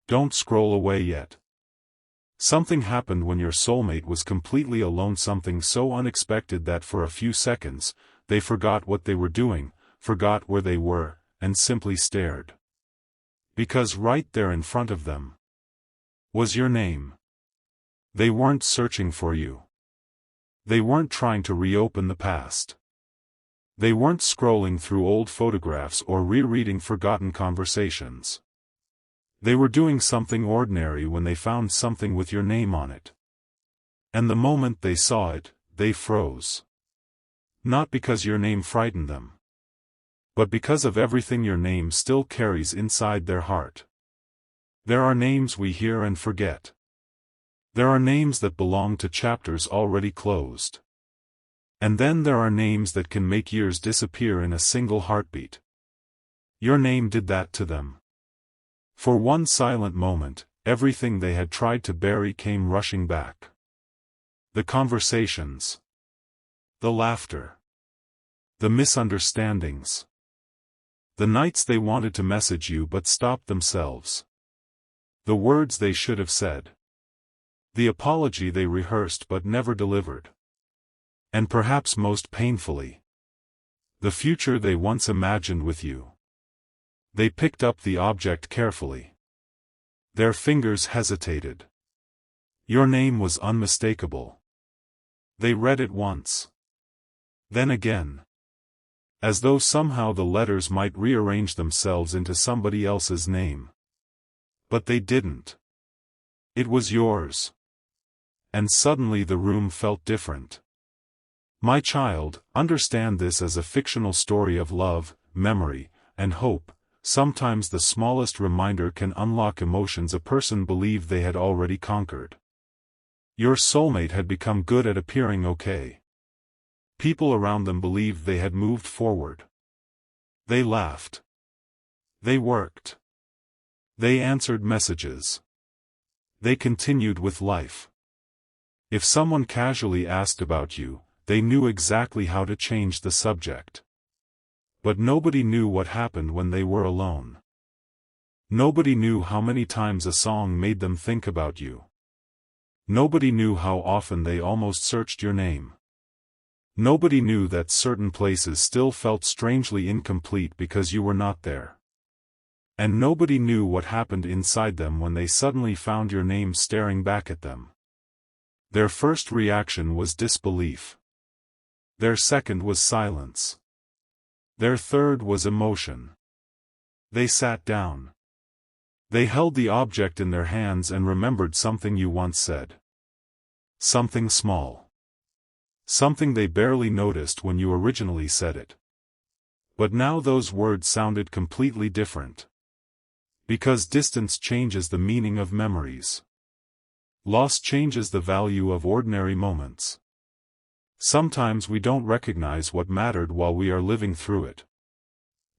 Don't scroll away yet. Something happened when your soulmate was completely alone, something so unexpected that for a few seconds, they forgot what they were doing, forgot where they were, and simply stared. Because right there in front of them was your name. They weren't searching for you. They weren't trying to reopen the past. They weren't scrolling through old photographs or rereading forgotten conversations. They were doing something ordinary when they found something with your name on it. And the moment they saw it, they froze. Not because your name frightened them, but because of everything your name still carries inside their heart. There are names we hear and forget. There are names that belong to chapters already closed. And then there are names that can make years disappear in a single heartbeat. Your name did that to them. For one silent moment, everything they had tried to bury came rushing back. The conversations. The laughter. The misunderstandings. The nights they wanted to message you but stopped themselves. The words they should have said. The apology they rehearsed but never delivered. And perhaps most painfully, the future they once imagined with you. They picked up the object carefully. Their fingers hesitated. Your name was unmistakable. They read it once. Then again. As though somehow the letters might rearrange themselves into somebody else's name. But they didn't. It was yours. And suddenly the room felt different. My child, understand this as a fictional story of love, memory, and hope. Sometimes the smallest reminder can unlock emotions a person believed they had already conquered. Your soulmate had become good at appearing okay. People around them believed they had moved forward. They laughed. They worked. They answered messages. They continued with life. If someone casually asked about you, they knew exactly how to change the subject. But nobody knew what happened when they were alone. Nobody knew how many times a song made them think about you. Nobody knew how often they almost searched your name. Nobody knew that certain places still felt strangely incomplete because you were not there. And nobody knew what happened inside them when they suddenly found your name staring back at them. Their first reaction was disbelief. Their second was silence. Their third was emotion. They sat down. They held the object in their hands and remembered something you once said. Something small. Something they barely noticed when you originally said it. But now those words sounded completely different. Because distance changes the meaning of memories. Loss changes the value of ordinary moments. Sometimes we don't recognize what mattered while we are living through it.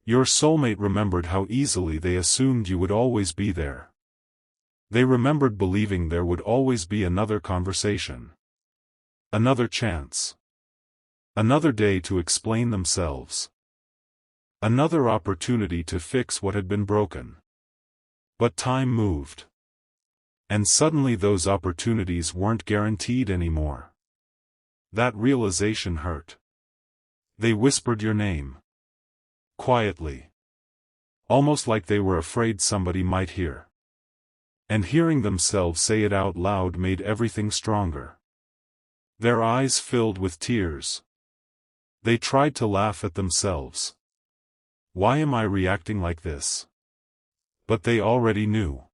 Your soulmate remembered how easily they assumed you would always be there. They remembered believing there would always be another conversation. Another chance. Another day to explain themselves. Another opportunity to fix what had been broken. But time moved. And suddenly those opportunities weren't guaranteed anymore. That realization hurt. They whispered your name. Quietly. Almost like they were afraid somebody might hear. And hearing themselves say it out loud made everything stronger. Their eyes filled with tears. They tried to laugh at themselves. Why am I reacting like this? But they already knew.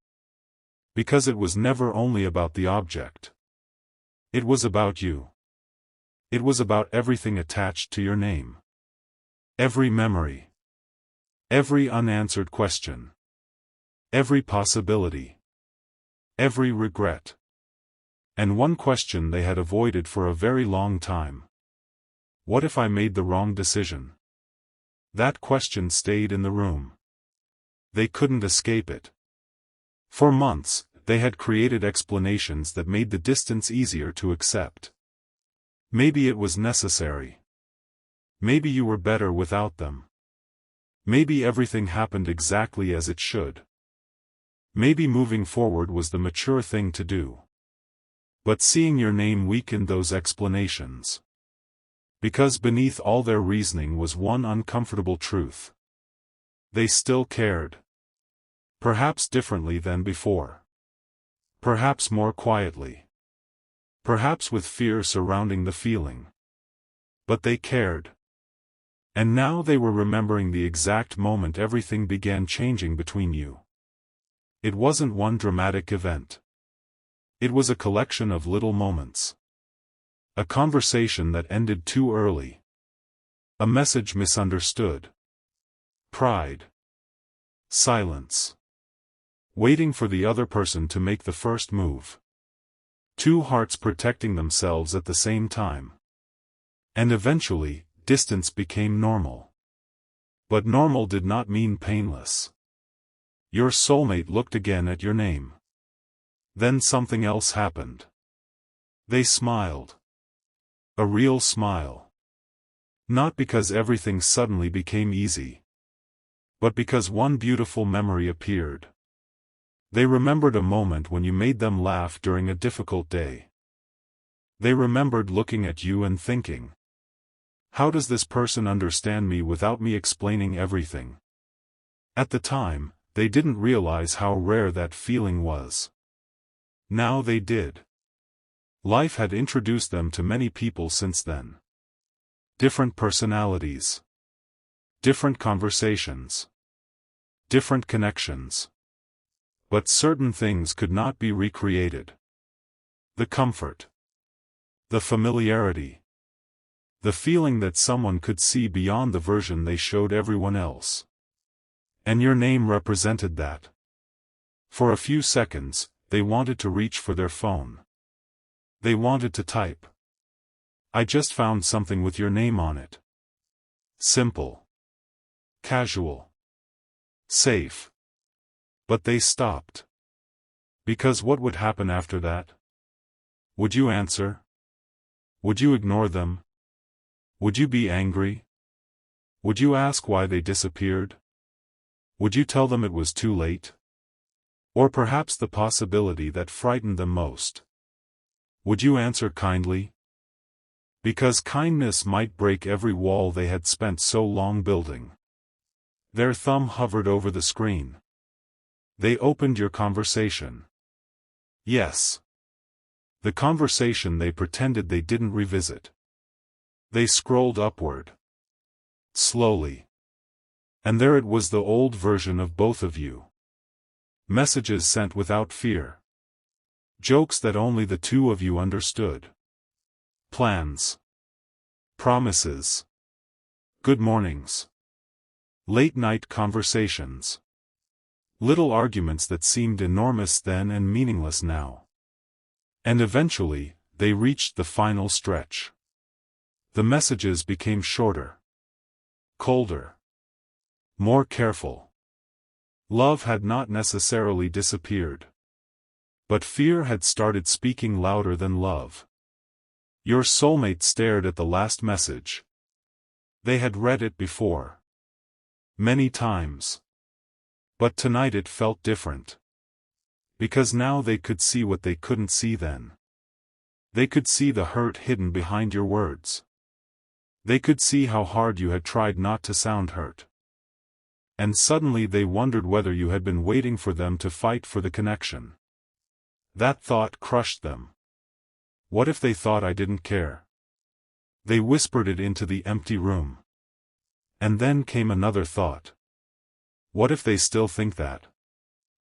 Because it was never only about the object. It was about you. It was about everything attached to your name. Every memory. Every unanswered question. Every possibility. Every regret. And one question they had avoided for a very long time. What if I made the wrong decision? That question stayed in the room. They couldn't escape it. For months, they had created explanations that made the distance easier to accept. Maybe it was necessary. Maybe you were better without them. Maybe everything happened exactly as it should. Maybe moving forward was the mature thing to do. But seeing your name weakened those explanations. Because beneath all their reasoning was one uncomfortable truth. They still cared. Perhaps differently than before. Perhaps more quietly. Perhaps with fear surrounding the feeling. But they cared. And now they were remembering the exact moment everything began changing between you. It wasn't one dramatic event. It was a collection of little moments. A conversation that ended too early. A message misunderstood. Pride. Silence. Waiting for the other person to make the first move. Two hearts protecting themselves at the same time. And eventually, distance became normal. But normal did not mean painless. Your soulmate looked again at your name. Then something else happened. They smiled. A real smile. Not because everything suddenly became easy. But because one beautiful memory appeared. They remembered a moment when you made them laugh during a difficult day. They remembered looking at you and thinking, how does this person understand me without me explaining everything? At the time, they didn't realize how rare that feeling was. Now they did. Life had introduced them to many people since then. Different personalities. Different conversations. Different connections. But certain things could not be recreated. The comfort. The familiarity. The feeling that someone could see beyond the version they showed everyone else. And your name represented that. For a few seconds, they wanted to reach for their phone. They wanted to type. I just found something with your name on it. Simple. Casual. Safe. But they stopped. Because what would happen after that? Would you answer? Would you ignore them? Would you be angry? Would you ask why they disappeared? Would you tell them it was too late? Or perhaps the possibility that frightened them most. Would you answer kindly? Because kindness might break every wall they had spent so long building. Their thumb hovered over the screen. They opened your conversation. Yes. The conversation they pretended they didn't revisit. They scrolled upward. Slowly. And there it was, the old version of both of you. Messages sent without fear. Jokes that only the two of you understood. Plans. Promises. Good mornings. Late-night conversations. Little arguments that seemed enormous then and meaningless now. And eventually, they reached the final stretch. The messages became shorter. Colder. More careful. Love had not necessarily disappeared. But fear had started speaking louder than love. Your soulmate stared at the last message. They had read it before. Many times. But tonight it felt different. Because now they could see what they couldn't see then. They could see the hurt hidden behind your words. They could see how hard you had tried not to sound hurt. And suddenly they wondered whether you had been waiting for them to fight for the connection. That thought crushed them. What if they thought I didn't care? They whispered it into the empty room. And then came another thought. What if they still think that?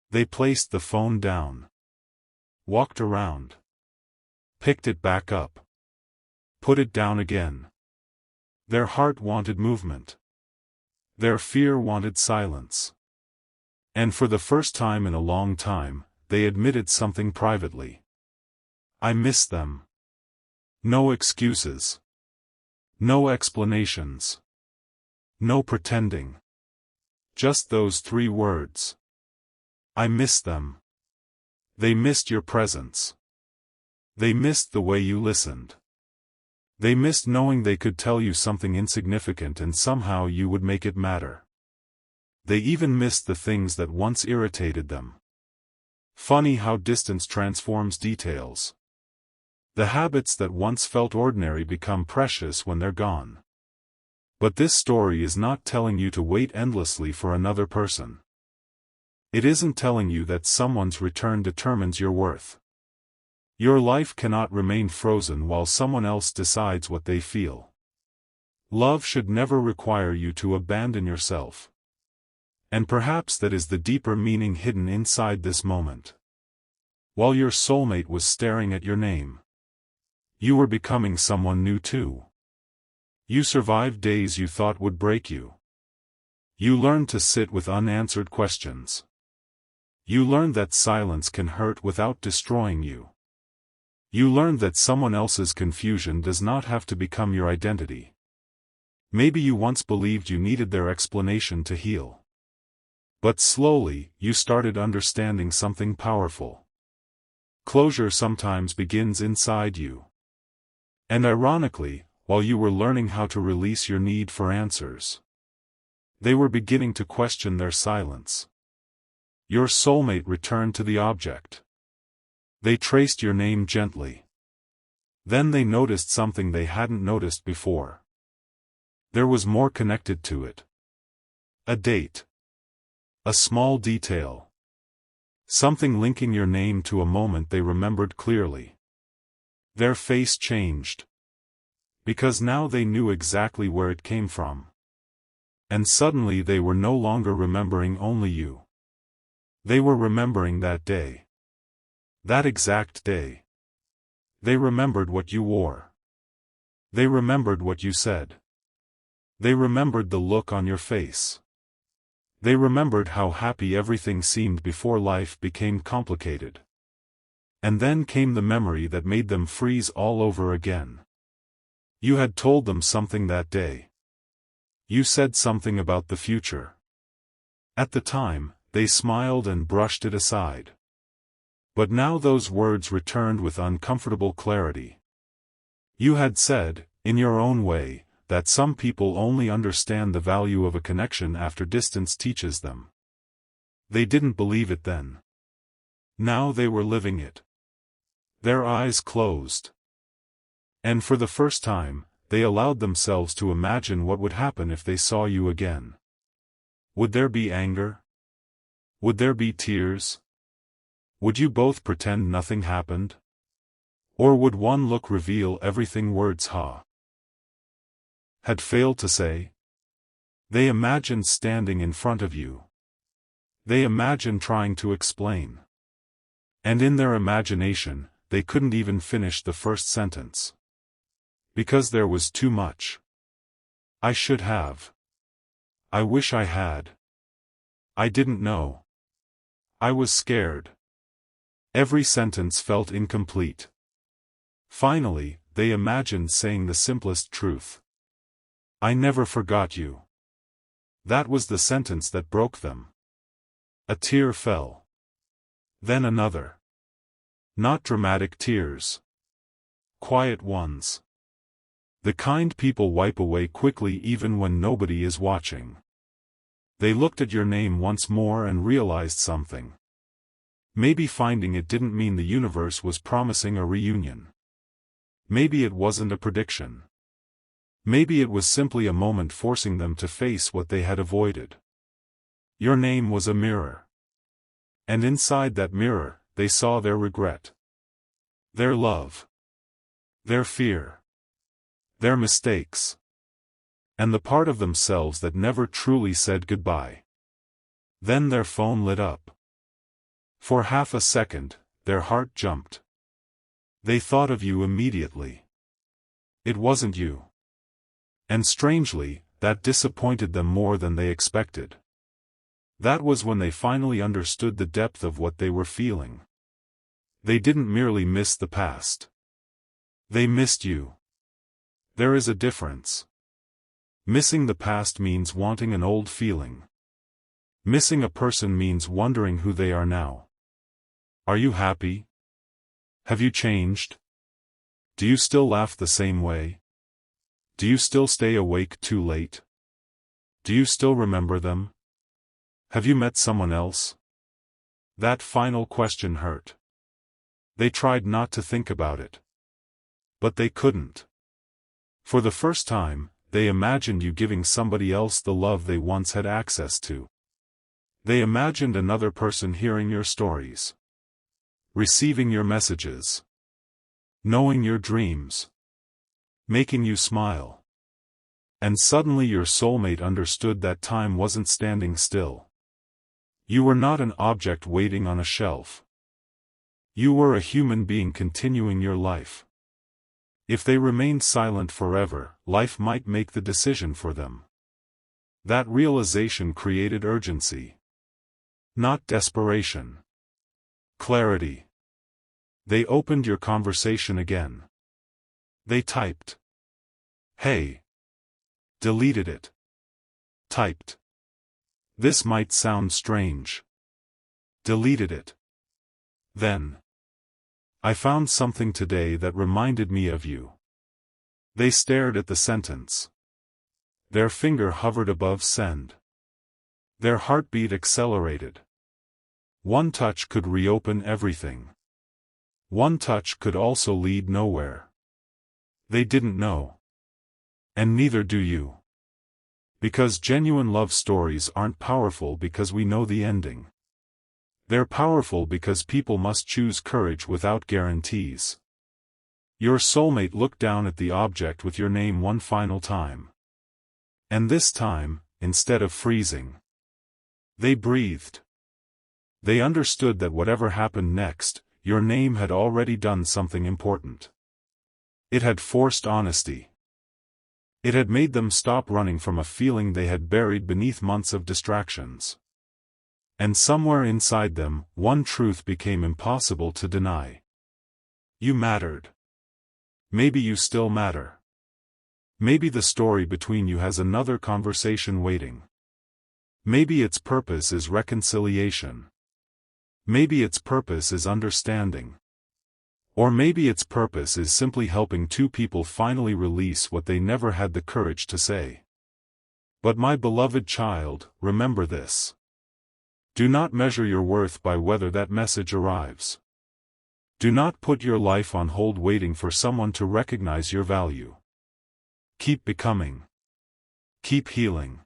They placed the phone down. Walked around. Picked it back up. Put it down again. Their heart wanted movement. Their fear wanted silence. And for the first time in a long time, they admitted something privately. I miss them. No excuses. No explanations. No pretending. Just those 3 words. I miss them. They missed your presence. They missed the way you listened. They missed knowing they could tell you something insignificant and somehow you would make it matter. They even missed the things that once irritated them. Funny how distance transforms details. The habits that once felt ordinary become precious when they're gone. But this story is not telling you to wait endlessly for another person. It isn't telling you that someone's return determines your worth. Your life cannot remain frozen while someone else decides what they feel. Love should never require you to abandon yourself. And perhaps that is the deeper meaning hidden inside this moment. While your soulmate was staring at your name, you were becoming someone new too. You survived days you thought would break you. You learned to sit with unanswered questions. You learned that silence can hurt without destroying you. You learned that someone else's confusion does not have to become your identity. Maybe you once believed you needed their explanation to heal. But slowly, you started understanding something powerful. Closure sometimes begins inside you. And ironically, while you were learning how to release your need for answers, they were beginning to question their silence. Your soulmate returned to the object. They traced your name gently. Then they noticed something they hadn't noticed before. There was more connected to it. A date. A small detail. Something linking your name to a moment they remembered clearly. Their face changed. Because now they knew exactly where it came from. And suddenly they were no longer remembering only you. They were remembering that day. That exact day. They remembered what you wore. They remembered what you said. They remembered the look on your face. They remembered how happy everything seemed before life became complicated. And then came the memory that made them freeze all over again. You had told them something that day. You said something about the future. At the time, they smiled and brushed it aside. But now those words returned with uncomfortable clarity. You had said, in your own way, that some people only understand the value of a connection after distance teaches them. They didn't believe it then. Now they were living it. Their eyes closed. And for the first time, they allowed themselves to imagine what would happen if they saw you again. Would there be anger? Would there be tears? Would you both pretend nothing happened? Or would one look reveal everything words had failed to say? They imagined standing in front of you. They imagined trying to explain. And in their imagination, they couldn't even finish the first sentence. Because there was too much. I should have. I wish I had. I didn't know. I was scared. Every sentence felt incomplete. Finally, they imagined saying the simplest truth. I never forgot you. That was the sentence that broke them. A tear fell. Then another. Not dramatic tears. Quiet ones. The kind people wipe away quickly even when nobody is watching. They looked at your name once more and realized something. Maybe finding it didn't mean the universe was promising a reunion. Maybe it wasn't a prediction. Maybe it was simply a moment forcing them to face what they had avoided. Your name was a mirror. And inside that mirror, they saw their regret. Their love. Their fear. Their mistakes. And the part of themselves that never truly said goodbye. Then their phone lit up. For half a second, their heart jumped. They thought of you immediately. It wasn't you. And strangely, that disappointed them more than they expected. That was when they finally understood the depth of what they were feeling. They didn't merely miss the past. They missed you. There is a difference. Missing the past means wanting an old feeling. Missing a person means wondering who they are now. Are you happy? Have you changed? Do you still laugh the same way? Do you still stay awake too late? Do you still remember them? Have you met someone else? That final question hurt. They tried not to think about it. But they couldn't. For the first time, they imagined you giving somebody else the love they once had access to. They imagined another person hearing your stories, receiving your messages, knowing your dreams, making you smile. And suddenly your soulmate understood that time wasn't standing still. You were not an object waiting on a shelf. You were a human being continuing your life. If they remained silent forever, life might make the decision for them. That realization created urgency. Not desperation. Clarity. They opened your conversation again. They typed. Hey. Deleted it. Typed. This might sound strange. Deleted it. Then. I found something today that reminded me of you. They stared at the sentence. Their finger hovered above send. Their heartbeat accelerated. One touch could reopen everything. One touch could also lead nowhere. They didn't know. And neither do you. Because genuine love stories aren't powerful because we know the ending. They're powerful because people must choose courage without guarantees. Your soulmate looked down at the object with your name one final time. And this time, instead of freezing, they breathed. They understood that whatever happened next, your name had already done something important. It had forced honesty. It had made them stop running from a feeling they had buried beneath months of distractions. And somewhere inside them, one truth became impossible to deny. You mattered. Maybe you still matter. Maybe the story between you has another conversation waiting. Maybe its purpose is reconciliation. Maybe its purpose is understanding. Or maybe its purpose is simply helping two people finally release what they never had the courage to say. But my beloved child, remember this. Do not measure your worth by whether that message arrives. Do not put your life on hold waiting for someone to recognize your value. Keep becoming. Keep healing.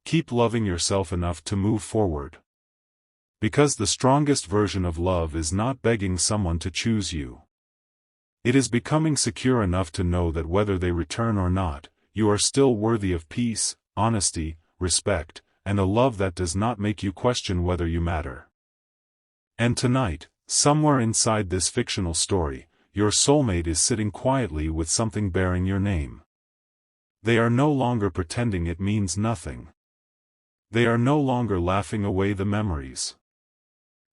Keep loving yourself enough to move forward. Because the strongest version of love is not begging someone to choose you. It is becoming secure enough to know that whether they return or not, you are still worthy of peace, honesty, respect, and a love that does not make you question whether you matter. And tonight, somewhere inside this fictional story, your soulmate is sitting quietly with something bearing your name. They are no longer pretending it means nothing. They are no longer laughing away the memories.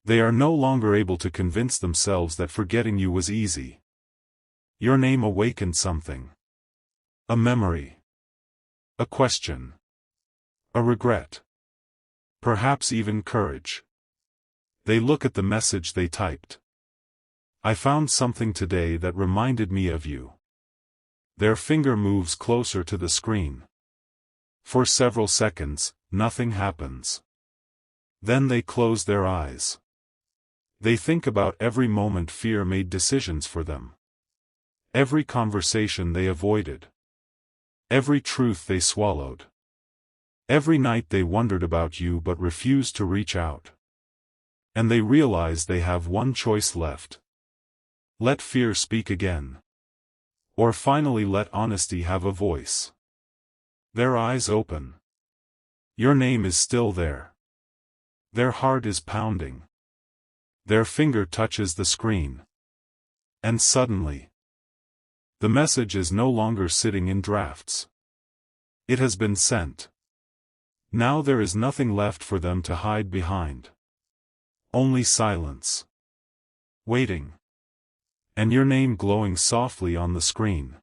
They are no longer able to convince themselves that forgetting you was easy. Your name awakened something. A memory. A question. A regret. Perhaps even courage. They look at the message they typed. I found something today that reminded me of you. Their finger moves closer to the screen. For several seconds, nothing happens. Then they close their eyes. They think about every moment fear made decisions for them. Every conversation they avoided. Every truth they swallowed. Every night they wondered about you but refused to reach out. And they realize they have one choice left. Let fear speak again. Or finally let honesty have a voice. Their eyes open. Your name is still there. Their heart is pounding. Their finger touches the screen. And suddenly, the message is no longer sitting in drafts. It has been sent. Now there is nothing left for them to hide behind. Only silence. Waiting. And your name glowing softly on the screen.